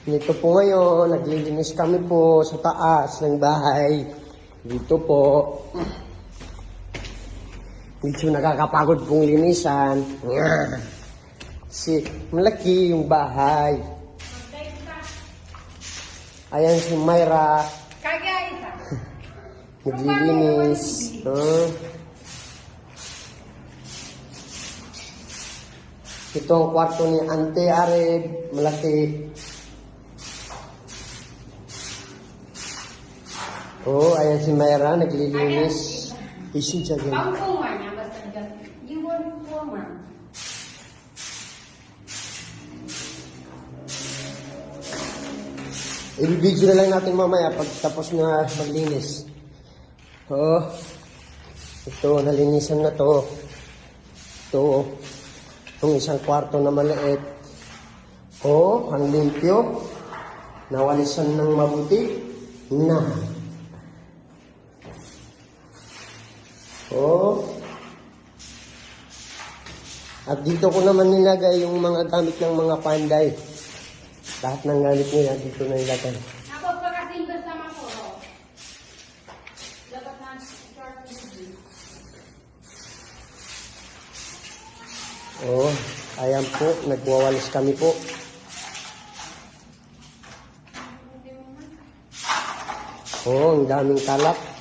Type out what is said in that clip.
Dito po ngayon, naglilinis kami po sa taas ng bahay. Dito po. Dito nakakapagod pong linisan. Kasi malaki yung bahay. Ayan si Myra. Naglilinis. Ito ang kwarto ni Ante Areb. Malaki. Oh, ayan si Myra. Naglilinis. Isin siya din. I-video na lang natin mamaya pag tapos na maglinis. Oh, ito, nalinisan na to. Ito, itong isang kwarto na maliit. Oh, ang limpyo. Nawalisan ng mabuti. Na. Oh. At dito ko naman nilagay yung mga gamit ng mga panday. Lahat ng gamit nila dito na nilagay. Ako pagkasin bersama ko. Dapat na short video. Oh, ayan po, nagwawalis kami po. Oh, ang daming kalat.